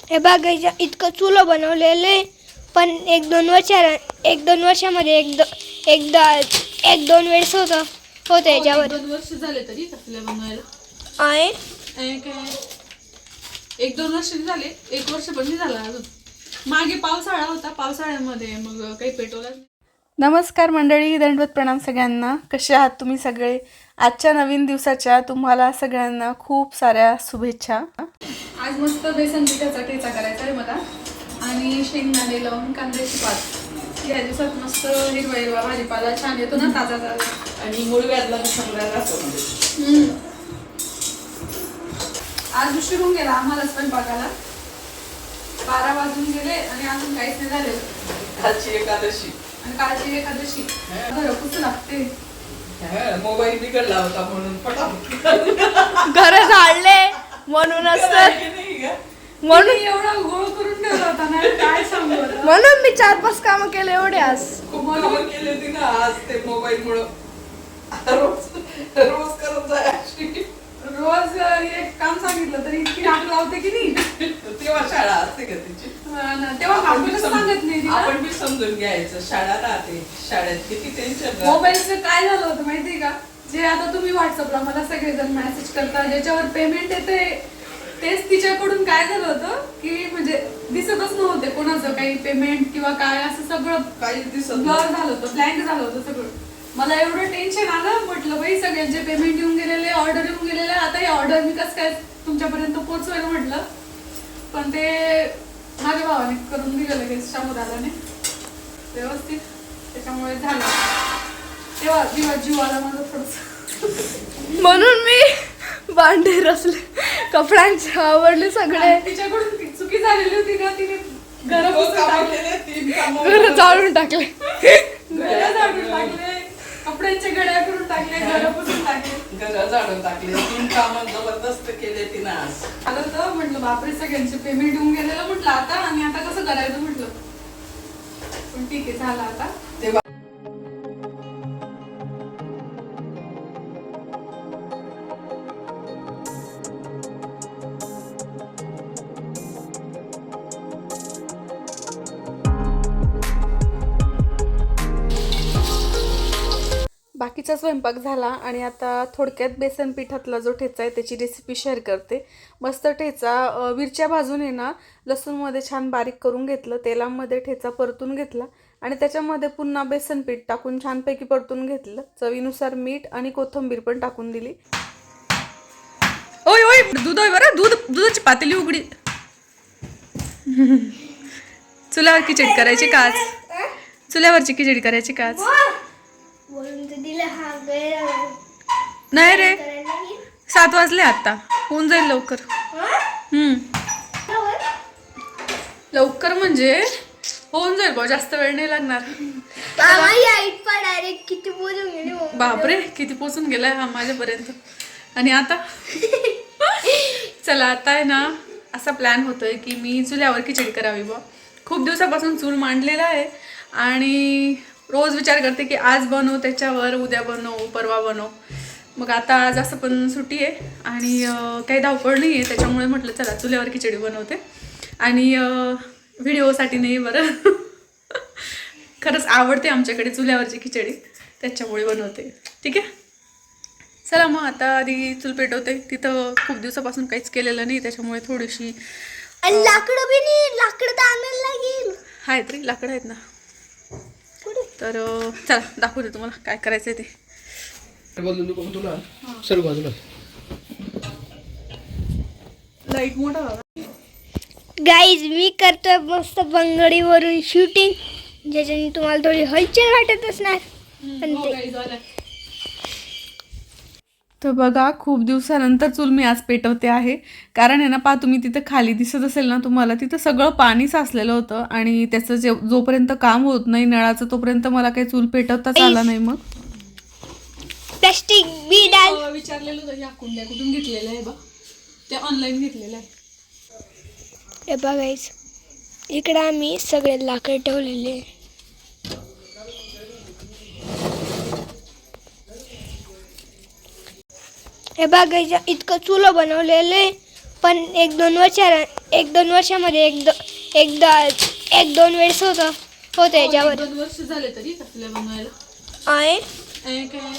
हे बघायचं इतकं चुलं बनवलेले, पण एक दोन वर्षामध्ये एक दोन वेळेस होतं याच्यावर. 2 वर्ष झाले तरी आपल्या बनवायला आहे काय 1-2 वर्ष झाले. 1 वर्ष पण नाही झाला अजून. मागे पावसाळा होता, पावसाळ्यामध्ये मग काही पेटवलं. नमस्कार मंडळी, दंडवत प्रणाम सगळ्यांना. कसे आहात तुम्ही सगळे? आजच्या नवीन दिवसाच्या तुम्हाला सगळ्यांना खूप साऱ्या शुभेच्छा. आज मस्त बेसन पिठाचा ठेचा करायचा आहे मला, आणि शेंगदाणे लावून कांद्याची पात. या दिवसात मस्त हिरवा हिरवा भाजीपाला छान येतो ना, ताजा ताजा. आणि मुळव्यातला सगळ्यात असतो. आज उशीर होऊन गेला आम्हाला स्वयंपाकाला. 12 वाजून गेले आणि अजून काहीच नाही झाले. कालची एकादशी आणि कालची एकादशी घर खूप लागते. मोबाईल बिघडला होता म्हणून पटापट घर झाडले म्हणूनच म्हणून एवढा गोळ करून ठेवला होता ना, काय सांगू. म्हणून मी 4-5 कामं केले एवढे आज. खूप कामं केली होती ना आज ते मोबाईल मुळे. रोज करत जायची. रोज एक काम सांगितलं तरी इतकी राग लावते की नाही. तेव्हा शाळा असते का तिची, तेव्हा आपण सांगत नाही. आपण बी समजून घ्यायचं. शाळा राहते, शाळेत किती टेन्शन. मोबाईलचं काय झालं होतं माहितीये का, जे आता तुम्ही व्हॉट्सअपला मला सगळेजण मेसेज करता ज्याच्यावर पेमेंट येते, तेच तिच्याकडून काय झालं होतं की म्हणजे दिसतच नव्हते कोणाचं काही पेमेंट किंवा काय, असं सगळं काही दिसत ब्लर झालं होतं, ब्लँक झालं होतं सगळं. मला एवढं टेन्शन आलं. म्हटलं बाई सगळ्यांचे पेमेंट येऊन गेलेले, ऑर्डर येऊन गेलेले, आता हे ऑर्डर मी कसं काय तुमच्यापर्यंत पोहोचवायला म्हटलं. पण ते माझ्या भावाने करून दिलं लगेच साबुदाण्याने व्यवस्थित, त्याच्यामुळे झालं. तेव्हा जीव आला माझा थोडंसं. म्हणून मी भांडे रचले, कपड्यांचे आवडले सगळे. तिच्याकडून चुकी झालेली होती का, तिने घर जाळून टाकले, कपड्यांच्या घड्या करून टाकले, घर पुसून टाकले, घर झाडून टाकले. 3 कामं जबरदस्त केले तिनं आज. आलं तर म्हटलं बापरे सगळ्यांचे पेमेंट येऊन गेलेलं म्हटलं आता, आणि आता कसं करायचं म्हटलं. पण ठीक आहे, झालं आता. बाकीचा स्वयंपाक झाला आणि आता थोडक्यात बेसन पिठातला जो ठेचा आहे त्याची रेसिपी शेअर करते. मस्त ठेचा मिरच्या भाजून आहे ना, लसूणमध्ये छान बारीक करून घेतलं, तेलामध्ये ठेचा परतून घेतला आणि त्याच्यामध्ये पुन्हा बेसन पीठ टाकून छानपैकी परतून घेतलं. चवीनुसार मीठ आणि कोथिंबीर पण टाकून दिली. ओय ओय दूध आहे बरं, दुधाची पातेली उघडी. चुल्यावर खिचडी करायची का आज? चुल्यावरची खिचडी करायची का आज? नाही रे, 7 वाजले आता, होऊन जाईल लवकर. लवकर म्हणजे होऊन जाईल बा, जास्त वेळ नाही लागणार. बापरे किती पोचून गेलाय हा माझ्यापर्यंत. आणि आता चला, आता आहे ना असा प्लॅन होतोय की मी चुल्यावर खिचडी करावी बा. खूप दिवसापासून चूल मांडलेला आहे आणि रोज विचार करते की आज बनव, त्याच्यावर उद्या बनव, परवा बनव. मग आता आज असं पण सुट्टी आहे आणि काही धावपळ नाही आहे, त्याच्यामुळे म्हटलं चला चुल्यावर खिचडी बनवते. आणि व्हिडिओसाठी नाही बरं, खरंच आवडते आमच्याकडे चुल्यावरची खिचडी, त्याच्यामुळे बनवते. ठीक आहे, चला मग आता आधी चूल पेटवते. तिथं खूप दिवसापासून काहीच केलेलं नाही, त्याच्यामुळे थोडीशी लाकडं बी नाही, लाकडं तर आणायला लागेल. आहेत रे, लाकडं आहेत ना. तर चला दाखवते तुम्हाला काय करायचंय ते. सर्व बाजूला लाईट मोठा गाईज मी करतोय मस्त बंगडीवरून शूटिंग, ज्याच्याने तुम्हाला थोडी हलचल वाटत असणार. तर बघा, खूप दिवसानंतर चूल मी आज पेटवते आहे. कारण आहे ना, पहा तुम्ही तिथं खाली दिसत असेल ना तुम्हाला, तिथं सगळं पाणी साचलेलं होतं आणि त्याचं जोपर्यंत काम होत नाही नळाचं, तोपर्यंत मला काही चूल पेटवताच आला नाही. मग प्लास्टिक बी डाल विचारलेलं होतं, या कुंड्या कुठून घेतलेल्या आहे बा, ते ऑनलाईन घेतलेलं आहे. हे बघायच, इकडं आम्ही सगळे लाकड ठेवलेले. हे बघायचं इतकं चुलं बनवलेले, पण 1-2 एक दोन वर्षामध्ये एक दोन वेळेस होतं याच्यावर 1-2 वर्ष झाले तरी कसल्या बनवायला आहे. काय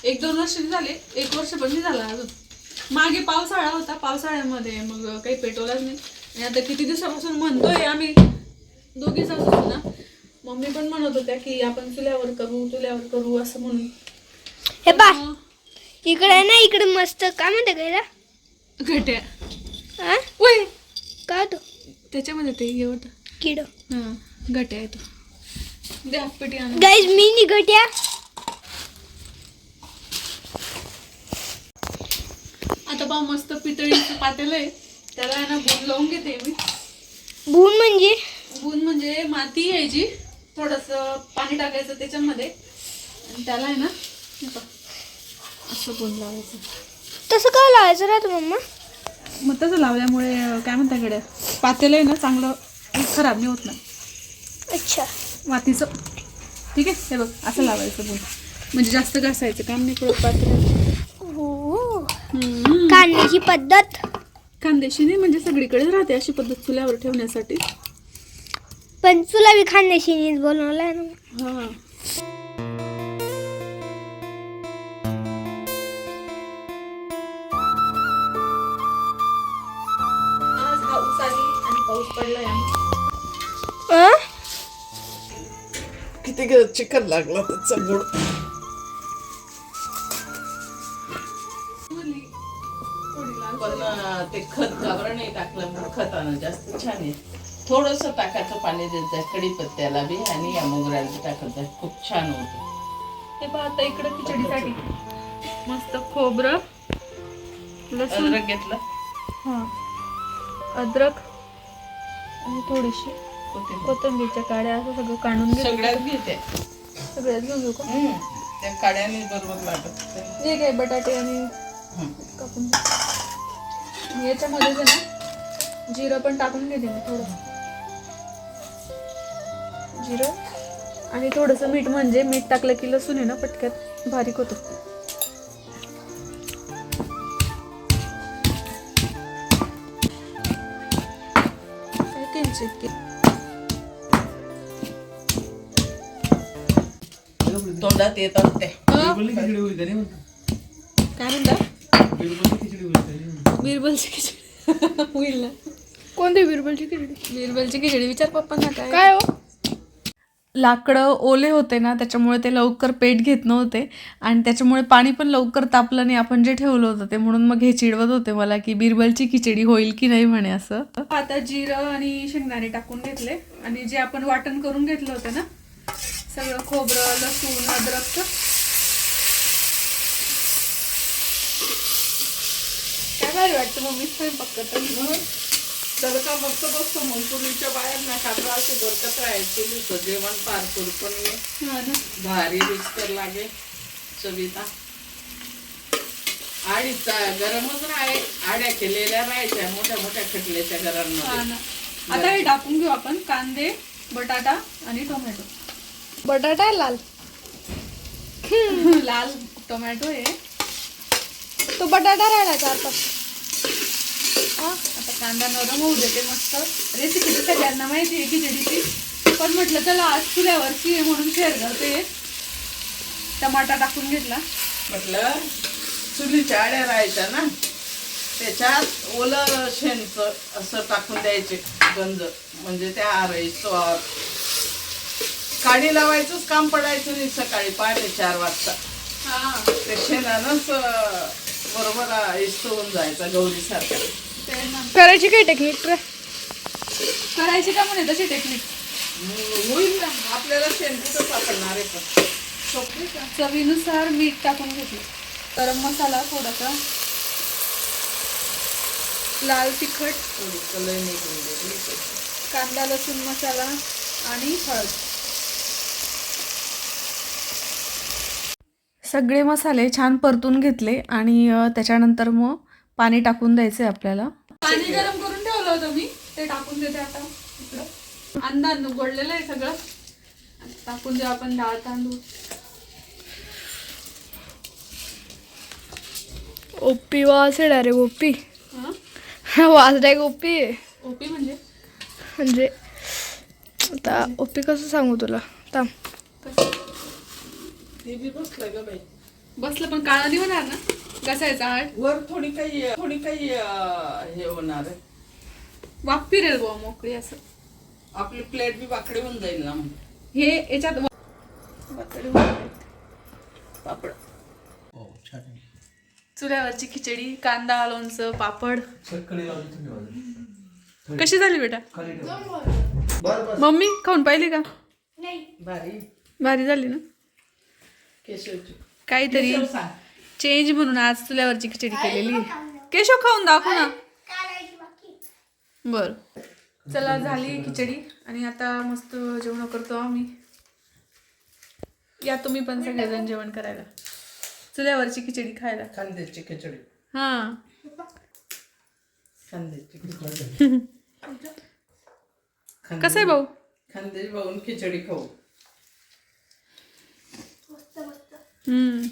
1-2 वर्ष झाले, 1 वर्ष पण नाही झाला अजून. मागे पावसाळा होता, पावसाळ्यामध्ये मग काही पेटवलाच नाही. आणि आता किती दिवसापासून म्हणतोय आम्ही दोघीच असतो ना. मम्मी पण म्हणत होत्या की आपण चुल्यावर करू असं म्हणून. हे पा इकडे ना, इकडे मस्त काय म्हणते गायला घट्या हा वय का तो त्याच्यामध्ये ते हे होतं किड हां घट्या येतो द्या पेटी आणून. गाईज मी निघट्या आता पहा मस्त पितळीचं पातेलं आहे, त्याला आहे ना बून लावून घेते मी. बून म्हणजे माती घ्यायची, थोडंसं पाणी टाकायचं त्याच्यामध्ये आणि त्याला आहे ना हे पहा, असं बून लावायचं. तसं काय लावायचं राहतं मम्मा. मग तसं लावल्यामुळे काय म्हणता गड्या पातेलं आहे ना चांगलं खराब नाही होत ना अच्छा मातीचं. ठीक आहे, हे बघ असं लावायचं बून, म्हणजे जास्त घासायचं काम नाही पडत पातेलं. हो काढण्याची पद्धत खानदेशी नाही म्हणजे सगळीकडेच राहते अशी पद्धत चुल्यावर ठेवण्यासाठी. पण तुला बी खानदेशीनीच बनवलाय ना. हां आज पाऊस आली आणि पाऊस पडलाय. अं? किती चिकन लागला त्याचा गुड. पण ते खत गावरण नाही टाकलं म्हणून खतानं जास्त छान आहे. थोडंसं टाकायचं पाणी देत जाय कढीपत्त्याला बी आणि या मोगऱ्याला बी टाकत जाय, खूप छान होतं. हे पहा आता इकडं खिचडीसाठी मस्त खोबरं लसूण अद्रक घेतलं, हां अद्रक आणि थोडीशी कोथिंबीरच्या काड्या असं सगळं काढून घेऊ. सगळ्यात घेते. सगळ्यात घेऊ का? त्या काड्याने बरोबर लागत. हे काय बटाटे आणि कापून घे. याच्यामध्ये आहे ना जिरं पण टाकून घेते मी थोडं जिरं आणि थोडंसं मीठ, म्हणजे मीठ टाकलं की लसूण आहे ना पटक्यात बारीक होतो. तोंडात येत असते. काय म्हणता बिरबलची खिचडी होईल ना. कोणती बिरबलची खिचडी? बिरबलची खिचडी विचार पप्पांना काय. काय हो लाकडं ओले होते ना त्याच्यामुळे ते लवकर पेट घेत नव्हते आणि त्याच्यामुळे पाणी पण लवकर तापलं नाही आपण जे ठेवलं होतं ते, म्हणून मग हे चिडवत होते मला की बिरबलची खिचडी होईल की नाही म्हणे असं. आता जिरं आणि शेंगदाणे टाकून घेतले आणि जे आपण वाटण करून घेतलं होतं ना सगळं खोबरं लसूण अद्रकचं. काय भारी वाटतं मम्मी स्वयंपाक करताना. तर का मस्त बसतो मग पूर्वीच्या बायांना कांदा असे बरकत राहायचे होतं जेवण पार करू पण ये हा ना. भारी रुचकर लागे चविता. आडीचा गरमच राहाय, आड्या केलेल्या राहायच्या मोठ्या मोठ्या खटल्याच्या हा घरांमध्ये. ना. आता हे टाकून घेऊ आपण कांदे बटाटा आणि टोमॅटो. बटाटा लाल लाल टोमॅटो आहे तो बटाटा राहिला 4-5. आता कांदा नरम होऊ देते मस्त. रेसिपी तर सगळ्यांना माहिती आहे खिचडीची, पण म्हटलं चला आज चुल्यावरची आहे म्हणून शेअर करते. टमाटा टाकून घेतला. म्हटलं चुलीच्या आड्या राहायच्या ना त्याच्यात ओलं शेणचं असं टाकून द्यायचे गंज, म्हणजे त्या आरईचं काडी लावायचंच काम पडायचं नाही. सकाळी 4:30 वाजता हा ते शेणानंच बरोबर इस्त होऊन जायचा गौरीसारखा. ते ना. करायची काय टेक्निक करायची का म्हणे तशी टेक्निक. होईल ना, आपल्याला शेण कुठं सापडणार आहे पण सोपी का. चवीनुसार मीठ टाकून घेतलं, गरम मसाला थोडासा, लाल तिखट, थोडी कलई निघून गेली. कांदा लसूण मसाला आणि हळद. सगळे मसाले छान परतून घेतले आणि त्याच्यानंतर मग पाणी टाकून द्यायचे आपल्याला. पाणी गरम करून ठेवलं होतं मी, ते टाकून देते आता. इकडं अंदाज उघडलेलं आहे सगळं. टाकून देऊ आपण डाळ तांदूळ. ओप्पी वास येणार रे ओप्पी. वाजडाय ओपी ओपी म्हणजे म्हणजे आता ओपी कसं सांगू तुला थांब. ते बी बसलं ग बाई. बसलं पण काळा नाही होणार ना घसायचा आठ वर थोडी काही हे होणार आहे. वाफ फिरेल बुवा मोकळी असं. आपली प्लेट बी वाकडी होऊन जाईल ना. हे याच्यात वाकडे होणार आहेत. पापड चुल्यावरची खिचडी, कांदा, लोणचं, पापड. कशी झाली बेटा? मम्मी खाऊन पाहिली का? भारी भारी झाली ना. केशवची काहीतरी केशव सांग. चेंज म्हणून आज चुल्यावरची खिचडी केलेली. केशव खाऊन दाखव ना. बर चला झाली खिचडी आणि आता मस्त जेवण करतो आम्ही. या तुम्ही पण सगळेजण जेवण करायला, चुल्यावरची खिचडी खायला. खांद्याची खिचडी. हा खांद्याची खिचडी. कसं आहे भाऊ? खांद्याची भाऊन खिचडी खाऊ.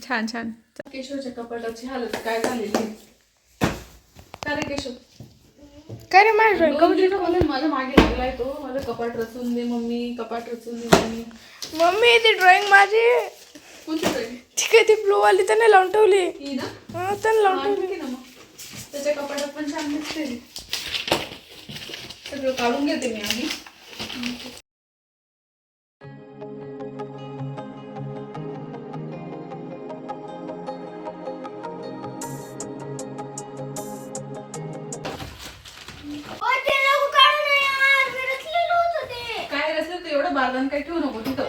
छान छान. केशवच्या कपाटाची हालत काय झालेली आहे. का रे केशव? काय रे माझ्या दोन दिवसापासून माझ्या मागे लागलाय तो. माझं कपाट रचून दे मम्मी, कपाट रचून दे मम्मी. मम्मी ती ड्रॉइंग माझी कोणती ड्रॉइंग? ठीक आहे ती ब्लूवाली त्याने लावून ठेवली. ही ना? त्याने लावून हा, ठेवली. ठीक आहे ना मग. त्याच्या कपाटात पण छान दिसते. सगळं काढून घेते मी आधी. काय रचलं तर एवढं बारदान काय ठेवू नको तिथं.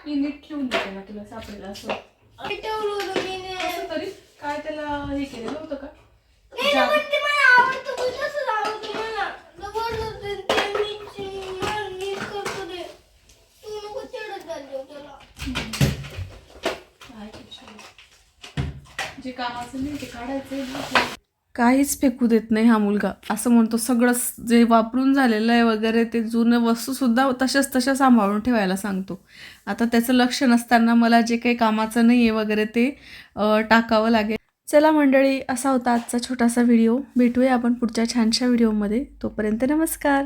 मी नीट ठेवून देते ना तुला सापडेल असं. असं तरी काय त्याला हे केलेलं होतं का? जे कामाचं नाही ते काढायचंय ना. काहीच फेकू देत नाही हा मुलगा. असं म्हणतो सगळं जे वापरून झालेलं आहे वगैरे ते जुनं वस्तूसुद्धा तशा सांभाळून ठेवायला सांगतो. आता त्याचं लक्ष नसताना मला जे काही कामाचं नाही आहे वगैरे ते टाकावं लागेल. चला मंडळी, असा होता आजचा छोटासा व्हिडिओ. भेटूया आपण पुढच्या छानशा व्हिडिओमध्ये. तोपर्यंत नमस्कार.